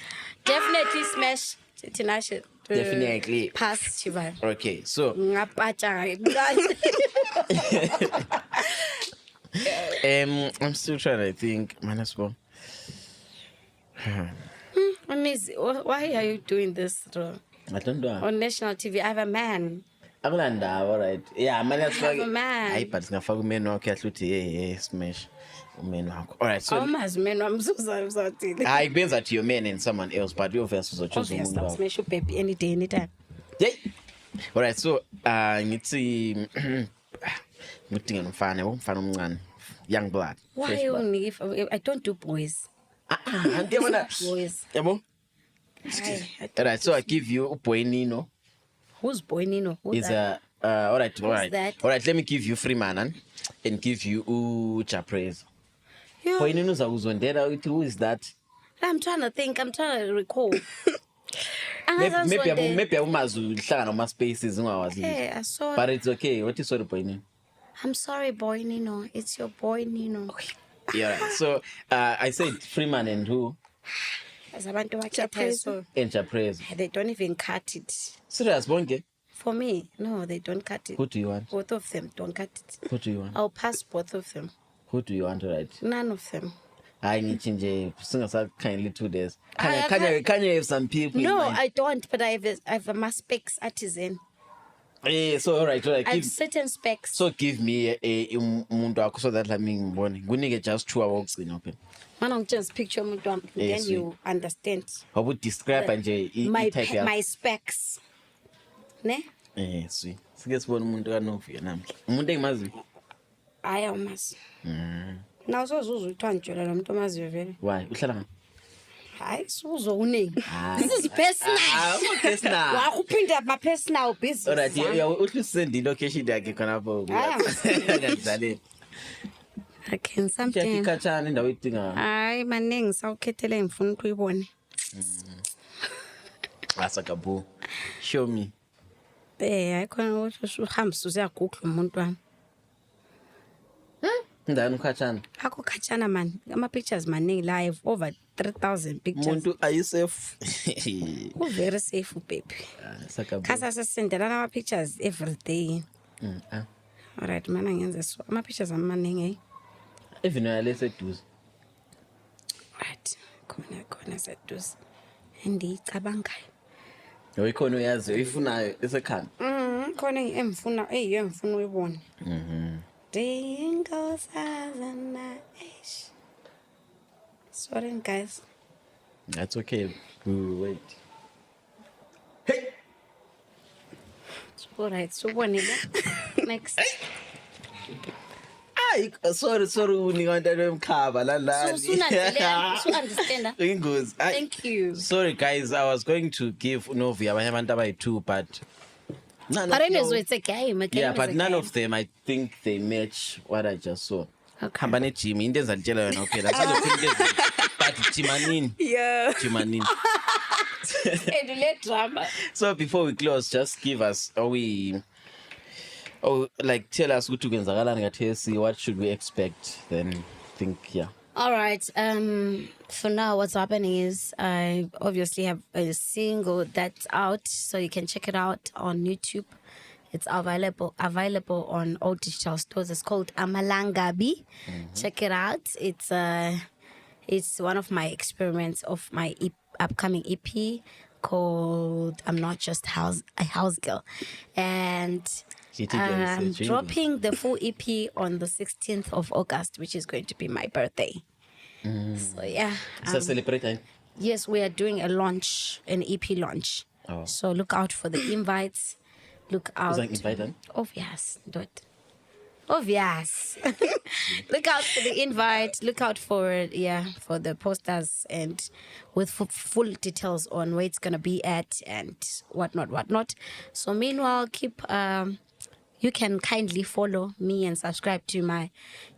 [SPEAKER 5] Definitely smash Tinash.
[SPEAKER 3] Definitely.
[SPEAKER 5] Pass Chiva.
[SPEAKER 3] Okay. So,
[SPEAKER 5] Ngapatha.
[SPEAKER 3] I'm still trying to think. Manaspo.
[SPEAKER 5] Neezy, why are you doing this
[SPEAKER 3] I don't know.
[SPEAKER 5] on national TV? I have a man.
[SPEAKER 3] Akulanda, all right. Yeah, man, that's
[SPEAKER 5] Have a
[SPEAKER 3] like.
[SPEAKER 5] man.
[SPEAKER 3] Hayi, but singafaka umeni wakhe ahluthi hey smash umeni wakho. All right, so
[SPEAKER 5] Awumazi mina wamzuzathile.
[SPEAKER 3] hayi benza to your man and someone else, but you verse uzochoose
[SPEAKER 5] Obviously,
[SPEAKER 3] umuntu
[SPEAKER 5] I'll
[SPEAKER 3] wakho.
[SPEAKER 5] smash you baby any day, anytime.
[SPEAKER 3] Yey. All right, so ngithi ngidinga umfana omncane, young blood.
[SPEAKER 5] Why
[SPEAKER 3] fresh blood.
[SPEAKER 5] only if I don't do boys?
[SPEAKER 3] Anti yabona.
[SPEAKER 5] Boys.
[SPEAKER 3] Yabo?
[SPEAKER 5] Aye,
[SPEAKER 3] All right, so I give you uBoy Nino.
[SPEAKER 5] who's boy Nino? Who's
[SPEAKER 3] Is
[SPEAKER 5] that?
[SPEAKER 3] all right, all right.
[SPEAKER 5] that?
[SPEAKER 3] All right, let me give you Freemanan and give you Chaprez.
[SPEAKER 5] Yeah.
[SPEAKER 3] Boy Nino uzondela uthi who is that?
[SPEAKER 5] I'm trying to think. I'm trying to recall.
[SPEAKER 3] Maybe umazi uhlanga noma spaces ungawazi.
[SPEAKER 5] Hey, I saw.
[SPEAKER 3] But it's okay. What is sorry boy Nino?
[SPEAKER 5] I'm sorry, boy Nino. It's your boy Nino.
[SPEAKER 3] Yeah. Right. So I said Freeman and who?
[SPEAKER 5] As abantu bakhetha so
[SPEAKER 3] And Chaprez.
[SPEAKER 5] they don't even cut it.
[SPEAKER 3] Serious bonke?
[SPEAKER 5] For me, no, they don't cut it.
[SPEAKER 3] Who do you want?
[SPEAKER 5] Both of them don't cut it.
[SPEAKER 3] Who do you want?
[SPEAKER 5] I'll pass both of them.
[SPEAKER 3] Who do you want to write?
[SPEAKER 5] None of them.
[SPEAKER 3] I need change. Singa kindly 2 days. Can you have some people? in
[SPEAKER 5] No,
[SPEAKER 3] mind?
[SPEAKER 5] I don't. But I have a specs artisan.
[SPEAKER 3] So all right.
[SPEAKER 5] I have
[SPEAKER 3] Give,
[SPEAKER 5] certain specs.
[SPEAKER 3] so give me umuntu wakho so that lami ngibone. Ngunike just 2 hours ogcina open.
[SPEAKER 5] Man, just picture umuntu wami, then
[SPEAKER 3] Yes,
[SPEAKER 5] you understand.
[SPEAKER 3] How would describe nje
[SPEAKER 5] My
[SPEAKER 3] type yakho?
[SPEAKER 5] my specs. Ne?
[SPEAKER 3] Sweet. Sike sibona umuntu kaNovuyo namhla. Umuntu engimazi.
[SPEAKER 5] I almost. Now so uthandjela lo muntu omaziyo vele.
[SPEAKER 3] Why? Uhlala ngaphi?
[SPEAKER 5] Hayi suzo uningi. This is personal.
[SPEAKER 3] Personal.
[SPEAKER 5] Wakuphinda ama personal business.
[SPEAKER 3] Alright, uhlusende location yakhe khonapho. Ngidlaleni.
[SPEAKER 5] I can something.
[SPEAKER 3] Yakikhatshana indawo edinga.
[SPEAKER 5] Hayi maningi sawukhethele ngifuna ukuyibone.
[SPEAKER 3] Asakabu. Show me.
[SPEAKER 5] Ayikhona ukuthi uhambise uyagugla umuntu wami.
[SPEAKER 3] Ndani ukhatshana?
[SPEAKER 5] Akho khatshana man. Ama pictures maningi live over 3,000 pictures.
[SPEAKER 3] Umuntu ayisafe.
[SPEAKER 5] Very safe baby.
[SPEAKER 3] Sakabu.
[SPEAKER 5] Kasa sesendelana ama pictures every day. Alright mana ngenze so. Ama pictures amaningi.
[SPEAKER 3] Even leseduze.
[SPEAKER 5] Right. Khona seduze. Endicabangayo.
[SPEAKER 3] Uyikhona uyazi uyifunayo esekhanda.
[SPEAKER 5] Khona emfuna emfuna uyibone. Dingles as a night. Sorry guys.
[SPEAKER 3] That's okay. We will wait. Hey.
[SPEAKER 5] All right. So one next.
[SPEAKER 3] Sorry, unikanda lomkhaba la.
[SPEAKER 5] So understand. Thank you.
[SPEAKER 3] Sorry guys, I was going to give Novuyo abanye abantu abayi2 but
[SPEAKER 5] it's a game.
[SPEAKER 3] Yeah, but none of them I think they match what I just saw. Hamba neGym into ezalitshela yona kuphela. But Jimanini.
[SPEAKER 4] Yeah.
[SPEAKER 3] Jimanini.
[SPEAKER 5] And let drama.
[SPEAKER 3] So before we close, just give us like tell us what should we expect then yeah.
[SPEAKER 5] All right. For now, what's happening is I obviously have a single that's out, so you can check it out on YouTube. It's available on all digital stores. It's called Amalangabi. Check it out. It's one of my experiments of my upcoming EP called "I'm Not Just a House Girl," and I'm dropping the full EP on the 16th of August, which is going to be my birthday. So yeah.
[SPEAKER 3] So celebrating.
[SPEAKER 5] Yes, we are doing an EP launch.
[SPEAKER 3] Oh.
[SPEAKER 5] So look out for the invites. Look out.
[SPEAKER 3] Is that invited?
[SPEAKER 5] Obvious. Obvious. Look out for the invite. Look out for the posters and with full details on where it's gonna be at and whatnot. So meanwhile, you can kindly follow me and subscribe to my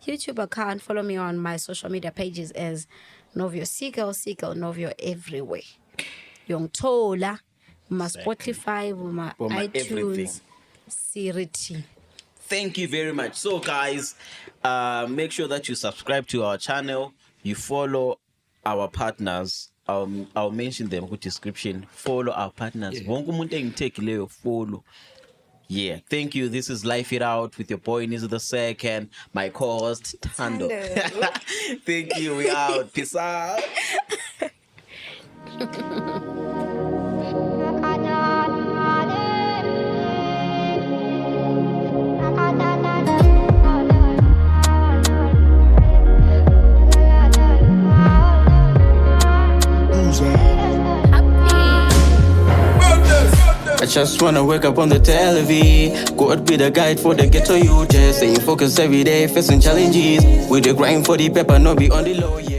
[SPEAKER 5] YouTube account. Follow me on my social media pages as Novuyo Seagirl, Novuyo everywhere. Yongtola, my Spotify, my iTunes, Siriti.
[SPEAKER 3] Thank you very much. So guys, make sure that you subscribe to our channel. You follow our partners. I'll mention them in the description. Follow our partners. Follow. Yeah, thank you. This is Life It Out with your boy Neezy the Second, my co-host Tando. Thank you. We out. Peace out.
[SPEAKER 6] I just wanna wake up on the television. God be the guide for the ghetto youth. Staying focused every day, facing challenges. With the grind for the paper, no be on the low, yeah.